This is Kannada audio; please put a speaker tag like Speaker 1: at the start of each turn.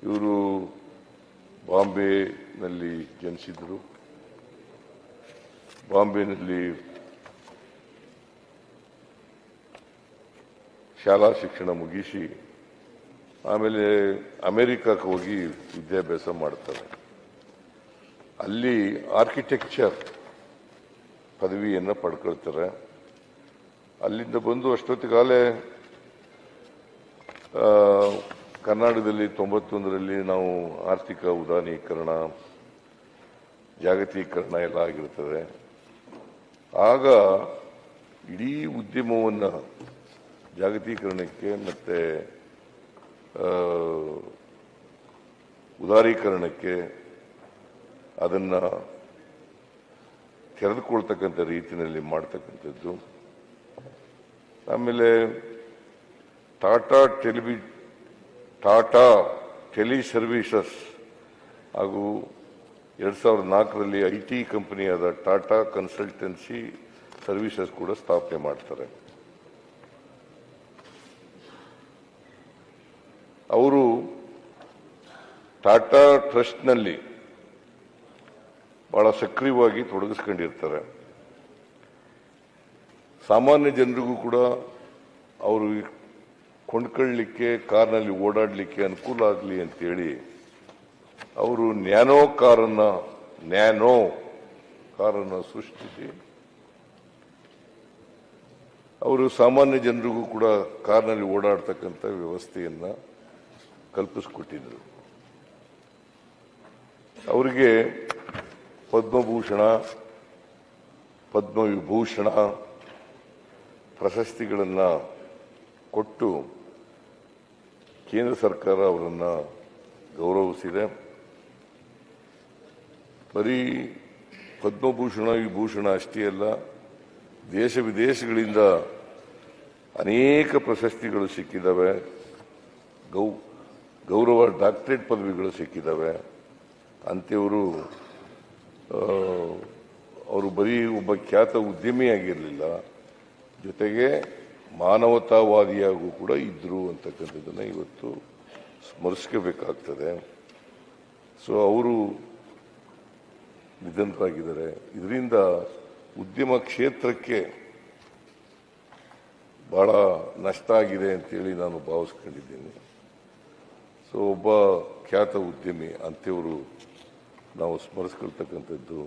Speaker 1: ಇವರು ಬಾಂಬೆನಲ್ಲಿ ಜನಿಸಿದರು. ಬಾಂಬೆನಲ್ಲಿ ಶಾಲಾ ಶಿಕ್ಷಣ ಮುಗಿಸಿ ಆಮೇಲೆ ಅಮೆರಿಕಕ್ಕೆ ಹೋಗಿ ವಿದ್ಯಾಭ್ಯಾಸ ಮಾಡ್ತಾರೆ. ಅಲ್ಲಿ ಆರ್ಕಿಟೆಕ್ಚರ್ ಪದವಿಯನ್ನು ಪಡ್ಕೊಳ್ತಾರೆ. ಅಲ್ಲಿಂದ ಬಂದು ಅಷ್ಟೊತ್ತಿಗಾಲೇ ಕರ್ನಾಟಕದಲ್ಲಿ 91ರಲ್ಲಿ ನಾವು ಆರ್ಥಿಕ ಉದಾರೀಕರಣ, ಜಾಗತೀಕರಣ ಎಲ್ಲ ಆಗಿರ್ತದೆ. ಆಗ ಇಡೀ ಉದ್ಯಮವನ್ನು ಜಾಗತೀಕರಣಕ್ಕೆ ಮತ್ತೆ ಉದಾರೀಕರಣಕ್ಕೆ ಅದನ್ನು ತೆರೆದುಕೊಳ್ತಕ್ಕಂಥ ರೀತಿಯಲ್ಲಿ ಮಾಡ್ತಕ್ಕಂಥದ್ದು. ಆಮೇಲೆ ಟಾಟಾ ಟೆಲಿ ಸರ್ವಿಸಸ್ ಹಾಗೂ 2004ರಲ್ಲಿ IT ಕಂಪನಿಯಾದ ಟಾಟಾ ಕನ್ಸಲ್ಟೆನ್ಸಿ ಸರ್ವಿಸಸ್ ಕೂಡ ಸ್ಥಾಪನೆ ಮಾಡ್ತಾರೆ. ಅವರು ಟಾಟಾ ಟ್ರಸ್ಟ್ನಲ್ಲಿ ಬಹಳ ಸಕ್ರಿಯವಾಗಿ ತೊಡಗಿಸ್ಕೊಂಡಿರ್ತಾರೆ. ಸಾಮಾನ್ಯ ಜನರಿಗೂ ಕೂಡ ಅವರು ಕೊಂಡ್ಕೊಳ್ಳಲಿಕ್ಕೆ, ಕಾರ್ನಲ್ಲಿ ಓಡಾಡಲಿಕ್ಕೆ ಅನುಕೂಲ ಆಗಲಿ ಅಂತೇಳಿ ಅವರು ನ್ಯಾನೋ ಕಾರನ್ನು ಸೃಷ್ಟಿಸಿ ಅವರು ಸಾಮಾನ್ಯ ಜನರಿಗೂ ಕೂಡ ಕಾರ್ನಲ್ಲಿ ಓಡಾಡ್ತಕ್ಕಂಥ ವ್ಯವಸ್ಥೆಯನ್ನು ಕಲ್ಪಿಸಿಕೊಟ್ಟಿದ್ದರು. ಅವರಿಗೆ ಪದ್ಮಭೂಷಣ, ಪದ್ಮವಿಭೂಷಣ ಪ್ರಶಸ್ತಿಗಳನ್ನು ಕೊಟ್ಟು ಕೇಂದ್ರ ಸರ್ಕಾರ ಅವರನ್ನು ಗೌರವಿಸಿದೆ. ಬರೀ ಪದ್ಮಭೂಷಣ ವಿಭೂಷಣ ಅಷ್ಟೇ ಅಲ್ಲ, ದೇಶ ವಿದೇಶಗಳಿಂದ ಅನೇಕ ಪ್ರಶಸ್ತಿಗಳು ಸಿಕ್ಕಿದ್ದಾವೆ, ಗೌರವ ಡಾಕ್ಟರೇಟ್ ಪದವಿಗಳು ಸಿಕ್ಕಿದ್ದಾವೆ. ಅಂಥವರು ಅವರು ಬರೀ ಒಬ್ಬ ಖ್ಯಾತ ಉದ್ಯಮಿಯಾಗಿರಲಿಲ್ಲ, ಜೊತೆಗೆ ಮಾನವತಾವಾದಿಯಾಗೂ ಕೂಡ ಇದ್ದರು ಅಂತಕ್ಕಂಥದ್ದನ್ನು ಇವತ್ತು ಸ್ಮರಿಸ್ಕೋಬೇಕಾಗ್ತದೆ. ಸೊ ಅವರು ನಿಧನರಾಗಿದ್ದಾರೆ. ಇದರಿಂದ ಉದ್ಯಮ ಕ್ಷೇತ್ರಕ್ಕೆ ಬಹಳ ನಷ್ಟ ಆಗಿದೆ ಅಂತೇಳಿ ನಾನು ಭಾವಿಸ್ಕೊಂಡಿದ್ದೀನಿ. ಸೊ ಒಬ್ಬ ಖ್ಯಾತ ಉದ್ಯಮಿ ಅಂಥವರು ನಾವು ಸ್ಮರಿಸ್ಕೊಳ್ತಕ್ಕಂಥದ್ದು